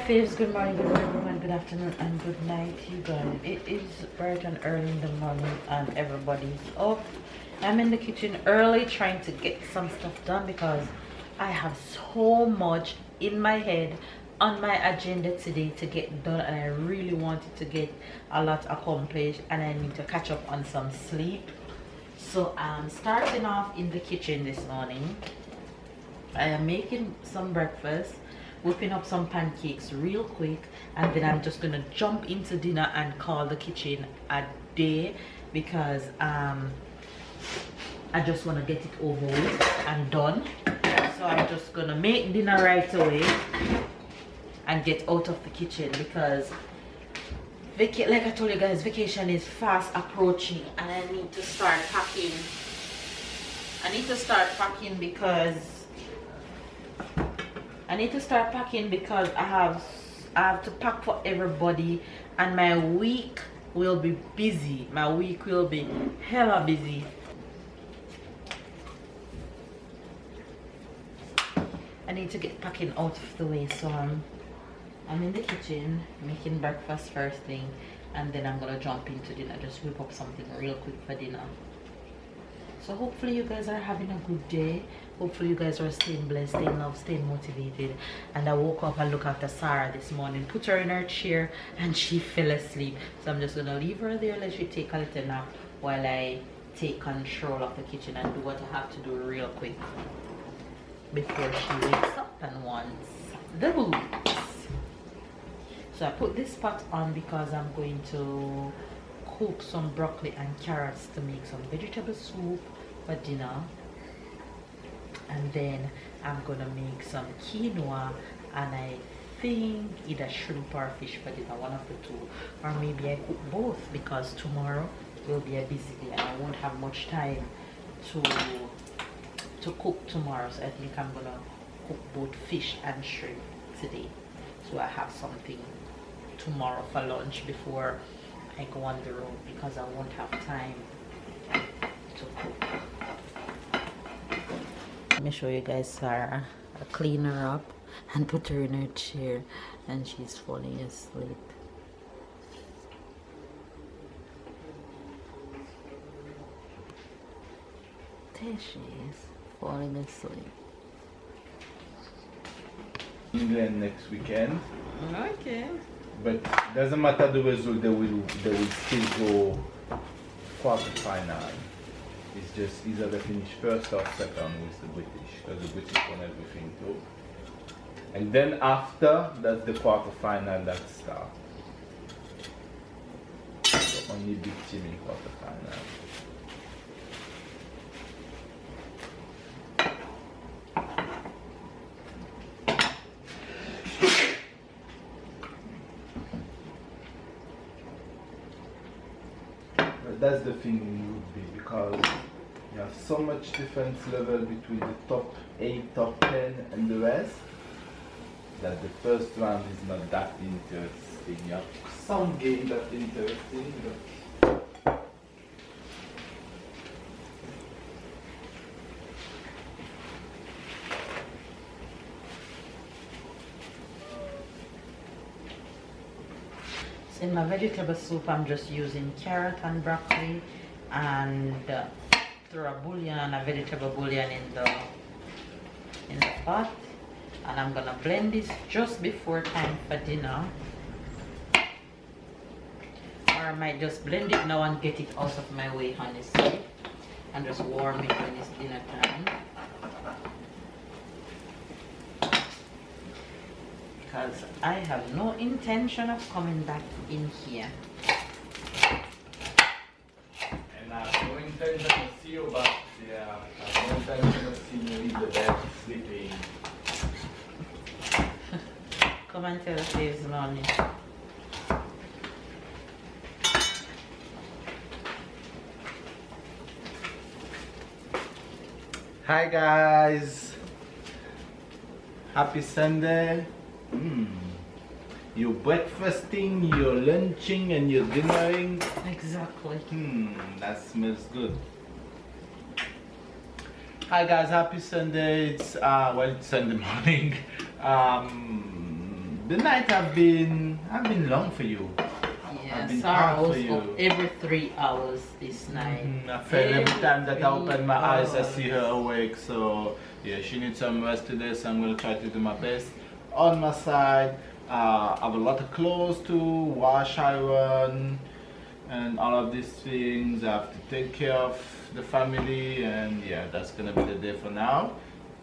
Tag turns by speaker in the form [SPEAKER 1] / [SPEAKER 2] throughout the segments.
[SPEAKER 1] faves, good morning, good everyone, good afternoon, and good night, you guys. It is bright and early in the morning, and everybody's up. I'm in the kitchen early trying to get some stuff done because I have so much in my head on my agenda today to get done, and I really wanted to get a lot accomplished, and I need to catch up on some sleep. So I'm starting off in the kitchen this morning. I am making some breakfast, whipping up some pancakes real quick, and then I'm just gonna jump into dinner and call the kitchen a day because I just want to get it over with and done. So I'm just gonna make dinner right away and get out of the kitchen because like I told you guys, vacation is fast approaching, and I need to start packing. Because I have to pack for everybody, and my week will be busy. My week will be hella busy. I need to get packing out of the way, so I'm in the kitchen making breakfast first thing, and then I'm gonna jump into dinner, just whip up something real quick for dinner. So hopefully you guys are having a good day. Hopefully you guys are staying blessed, staying loved, staying motivated. And I woke up and looked after Sarah this morning, put her in her chair, and she fell asleep. So I'm just gonna leave her there, let she take a little nap while I take control of the kitchen and do what I have to do real quick before she wakes up and wants the boots. So I put this pot on because I'm going to cook some broccoli and carrots to make some vegetable soup for dinner, and then I'm gonna make some quinoa, and I think either shrimp or fish for dinner, one of the two, or maybe I cook both because tomorrow will be a busy day and I won't have much time to cook tomorrow. So I think I'm gonna cook both fish and shrimp today, so I have something tomorrow for lunch before I go on the road, because I won't have time to cook. Let me show you guys Sarah. I clean her up and put her in her chair, and she's falling asleep. There she is, falling asleep.
[SPEAKER 2] England next weekend.
[SPEAKER 1] Okay.
[SPEAKER 2] But doesn't matter the result, they will still go quarter-final. It's just either they finish first or second with the British, because the British won everything too. And then after, that's the quarter-final that starts. So only big team in quarter-final. That's the thing in rugby, because you have so much difference level between the top 8, top 10 and the rest, that the first round is not that interesting. You have some game that's interesting, but
[SPEAKER 1] in my vegetable soup, I'm just using carrot and broccoli, and throw a bouillon and a vegetable bouillon in the pot, and I'm gonna blend this just before time for dinner, or I might just blend it now and get it out of my way, honestly, and just warm it when it's dinner time. Because I have no intention of coming back in here.
[SPEAKER 2] and I have no intention to see you back there. I have no intention of seeing you in the bed sleeping.
[SPEAKER 1] Come and tell us this morning.
[SPEAKER 2] Hi guys, happy Sunday. You're breakfasting, you're lunching, and you're dinnering.
[SPEAKER 1] Exactly.
[SPEAKER 2] That smells good. Hi guys, happy Sunday. It's well, it's Sunday morning. The night have been long for you.
[SPEAKER 1] Yeah,
[SPEAKER 2] been
[SPEAKER 1] Sarah
[SPEAKER 2] hard for
[SPEAKER 1] was
[SPEAKER 2] you.
[SPEAKER 1] up every 3 hours this night.
[SPEAKER 2] I felt every time that I open my eyes, I
[SPEAKER 1] hours.
[SPEAKER 2] see her awake. So yeah, she needs some rest today. So I'm gonna try to do my best on my side. I have a lot of clothes to wash, iron, and all of these things. I have to take care of the family, and yeah, that's gonna be the day for now.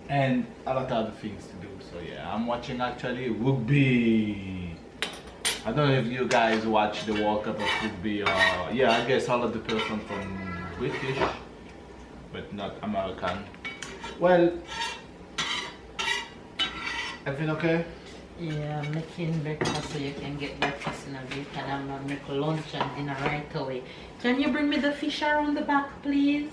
[SPEAKER 2] And a lot of other things to do. So yeah, I'm watching actually rugby. I don't know if you guys watch the World Cup of rugby or yeah, I guess all of the person from British, but not American. Well, everything okay?
[SPEAKER 1] Yeah, I'm making breakfast so you can get breakfast in a bit, and I'm gonna make lunch and dinner right away. Can you bring me the fish around the back, please?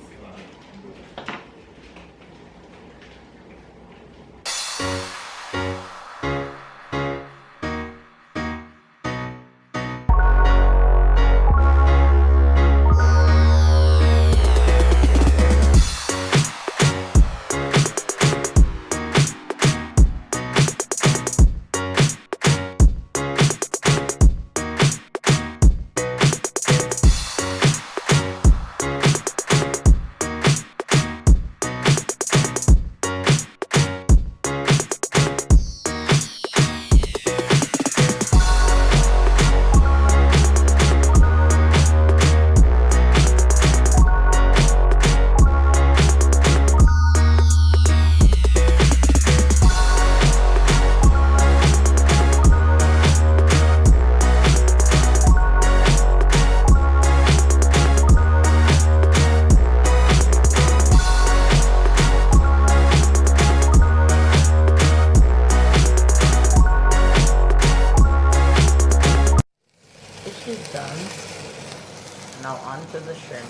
[SPEAKER 1] Now on to the shrimp.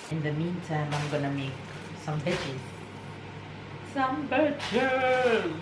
[SPEAKER 1] In the meantime, I'm gonna make some veggies. Some veggies!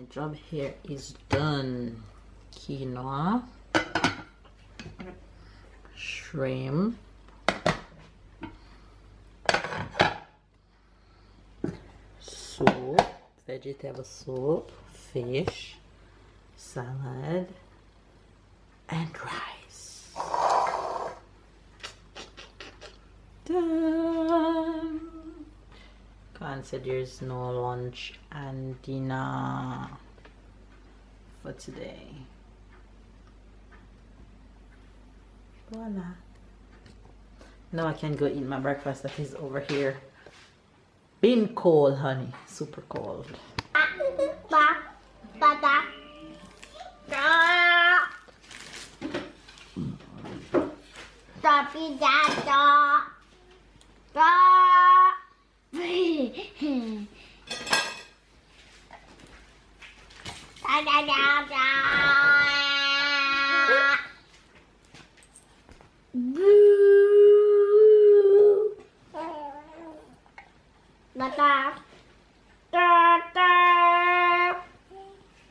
[SPEAKER 1] Job here is done. Quinoa, shrimp, soup, vegetable soup, fish, salad, and rice. Done. Considers no lunch and dinner for today. Voila. Now I can go eat my breakfast that is over here. Been cold, honey. Super cold.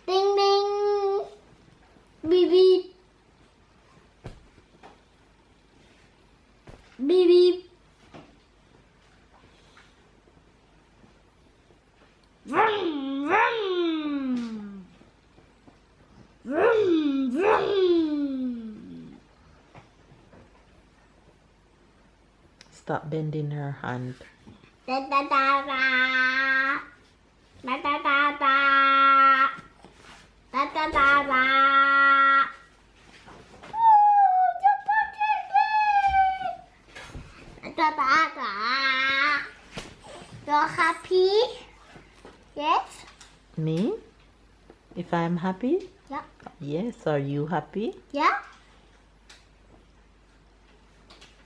[SPEAKER 3] Ding ding, beep beep, beep beep. Vroom vroom, vroom vroom.
[SPEAKER 1] Stop bending her hand.
[SPEAKER 3] Da da da da, da da da da, da da da da. Oh, you're perfect. Da da da, You're happy? Yes?
[SPEAKER 1] Me? If I'm happy?
[SPEAKER 3] Yeah.
[SPEAKER 1] Yes. Are you happy?
[SPEAKER 3] Yeah?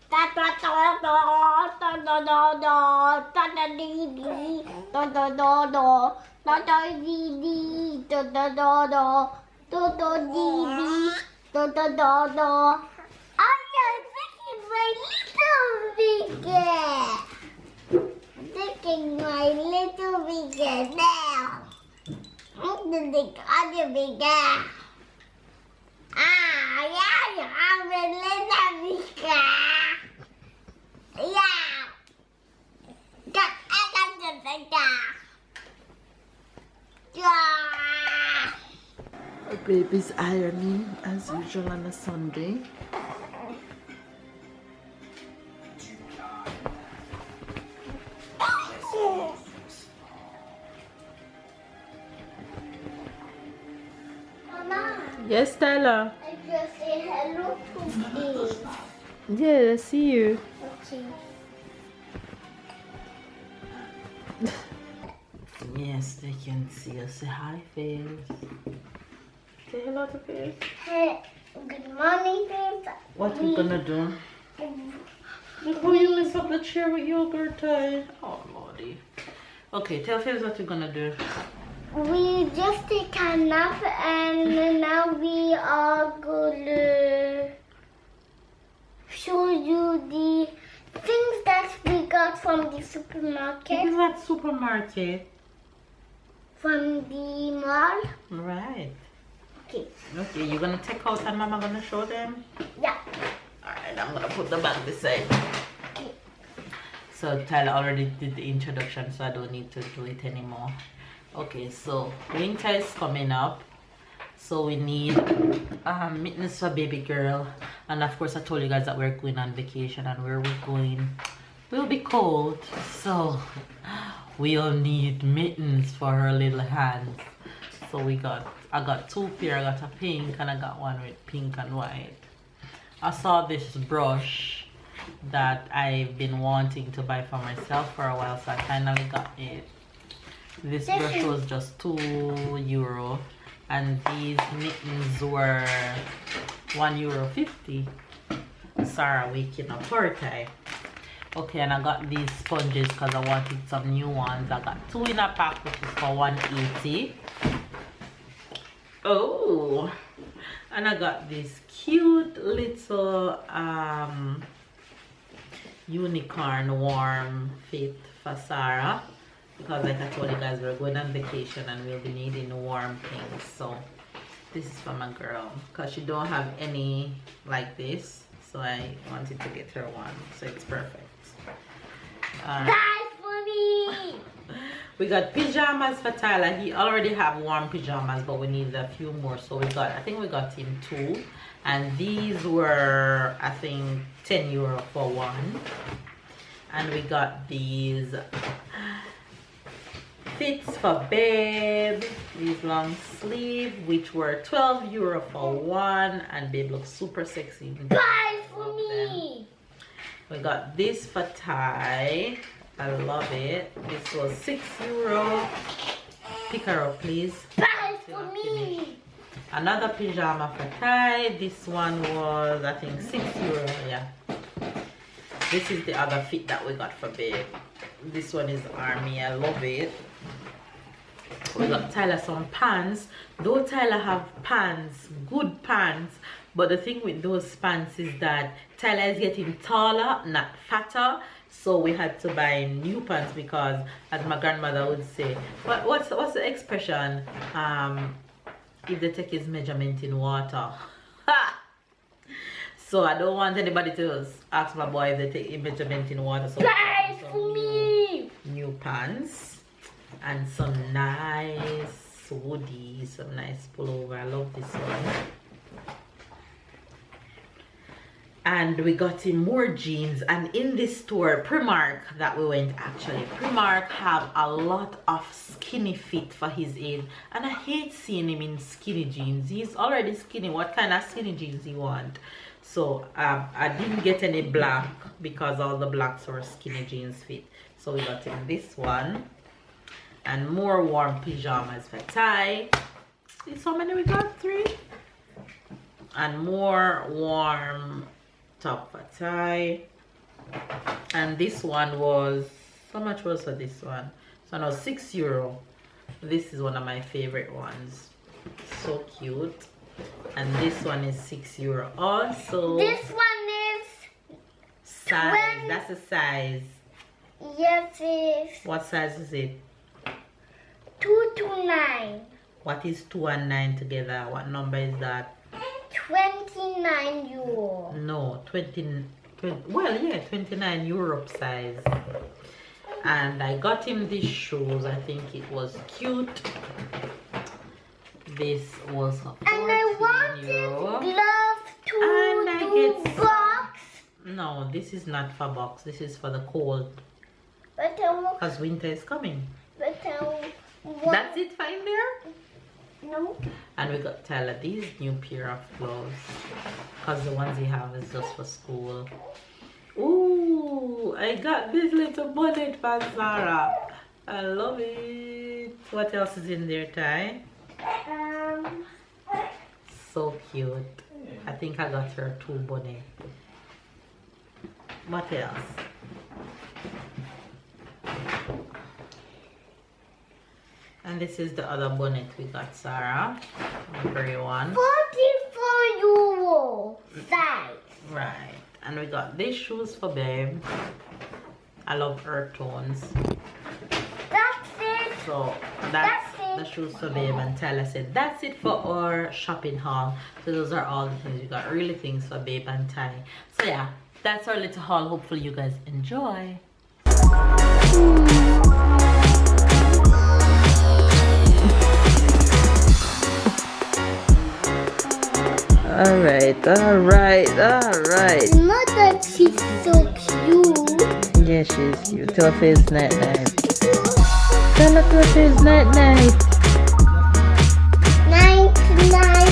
[SPEAKER 3] Da da da da da da da da da da dee dee da da da da da da dee dee da da da da da da dee dee da da da da. I am taking my little finger. Taking my little finger now. I'm gonna take other finger. Ah, yeah, you have a little finger. Yeah. I got the finger. Yeah.
[SPEAKER 1] Our baby's ironing as usual on a Sunday.
[SPEAKER 3] Mama,
[SPEAKER 1] Yes, Tyler.
[SPEAKER 3] I just say hello to Eve.
[SPEAKER 1] Yeah, I see you.
[SPEAKER 3] Okay.
[SPEAKER 1] Yes, they can see us. Say hi, Faith. Say hello to Faith.
[SPEAKER 3] Hey, good morning, Faith.
[SPEAKER 1] What we gonna do? Look how you mess up the chair with yogurt tie. Oh, lordy. Okay, tell Faith what we're gonna do.
[SPEAKER 3] We just take a nap and now we are gonna show you the things that we got from the supermarket,
[SPEAKER 1] Is that supermarket?
[SPEAKER 3] from the mall.
[SPEAKER 1] Right.
[SPEAKER 3] Okay.
[SPEAKER 1] Okay, you're gonna take out and Mama gonna show them?
[SPEAKER 3] Yeah.
[SPEAKER 1] Alright, I'm gonna put the bag beside.
[SPEAKER 3] Okay.
[SPEAKER 1] So Tyler already did the introduction, so I don't need to do it anymore. Okay, so winter is coming up, so we need mittens for baby girl, and of course I told you guys that we're going on vacation, and where we're going will be cold, so we'll need mittens for her little hands. So I got two pair. I got a pink and I got one with pink and white. I saw this brush that I've been wanting to buy for myself for a while, so I finally got it. This brush was just €2 and these mittens were €1.50. Sarah waking up her tie. Okay, and I got these sponges because I wanted some new ones. I got 2 in a pack, which is for $1.80. Oh, and I got this cute little unicorn warm fit for Sarah, because like I told you guys, we're going on vacation and we'll be needing warm things. So this is for my girl because she don't have any like this, so I wanted to get her one, so it's perfect.
[SPEAKER 3] That's for me.
[SPEAKER 1] We got pajamas for Tyler. He already have warm pajamas, but we need a few more, so I think we got him 2, and these were I think €10 for one. And we got these fits for babe, these long sleeve, which were €12 for one, and babe looks super sexy.
[SPEAKER 3] Buy for me.
[SPEAKER 1] We got this for Ty. I love it. This was €6. Pick her up, please.
[SPEAKER 3] Buy for me.
[SPEAKER 1] Another pajama for Ty. This one was I think €6. Yeah. This is the other fit that we got for babe. This one is army. I love it. We got Tyler some pants. Though Tyler have pants, good pants, but the thing with those pants is that Tyler is getting taller, not fatter. So we had to buy new pants because, as my grandmother would say, what's the expression? If they take his measurement in water. So I don't want anybody to ask my boy if they take his measurement in water. So
[SPEAKER 3] Buy for me.
[SPEAKER 1] New pants and some nice hoodies, some nice pullover. I love this one. And we got him more jeans, and in this store Primark that we went, actually Primark have a lot of skinny fit for his age, and I hate seeing him in skinny jeans. He's already skinny. What kind of skinny jeans he want? So I didn't get any black because all the blacks were skinny jeans fit. So we got him this one. And more warm pajamas for Ty. See how many we got? 3. And more warm top for Ty. And this one was, how much was for this one? So no, €6. This is one of my favorite ones. So cute. And this one is €6 also.
[SPEAKER 3] This one is
[SPEAKER 1] size. That's a size.
[SPEAKER 3] Yes, it's
[SPEAKER 1] What size is it?
[SPEAKER 3] 2 to 9.
[SPEAKER 1] What is 2 and 9 together? What number is that?
[SPEAKER 3] €29.
[SPEAKER 1] No, 20 well, yeah, 29 Europe size. And I got him these shoes. I think it was cute. This was €14.
[SPEAKER 3] And I want this glove to
[SPEAKER 1] And I
[SPEAKER 3] do
[SPEAKER 1] get
[SPEAKER 3] box.
[SPEAKER 1] No, this is not for box. This is for the cold.
[SPEAKER 3] But
[SPEAKER 1] Because winter is coming.
[SPEAKER 3] want...
[SPEAKER 1] That's it, fine there?
[SPEAKER 3] No.
[SPEAKER 1] And we got Tyler these new pair of gloves. Because the ones he have is just for school. Ooh, I got this little bonnet for Sarah. I love it. What else is in there, Ty? So cute. I think I got her 2 bonnet. What else? And this is the other bonnet we got Sarah. The gray one.
[SPEAKER 3] €44 size.
[SPEAKER 1] Right. And we got these shoes for babe. I love earth tones.
[SPEAKER 3] That's it.
[SPEAKER 1] So that's
[SPEAKER 3] it.
[SPEAKER 1] the shoes for babe, and Tyler said that's it for our shopping haul. So those are all the things we got, really things for babe and Ty. So yeah, that's our little haul. Hopefully you guys enjoy. All right.
[SPEAKER 3] Mother, she's so cute.
[SPEAKER 1] Yeah, she's cute. Tell her face night night. Tell her face night night.
[SPEAKER 3] Night, night.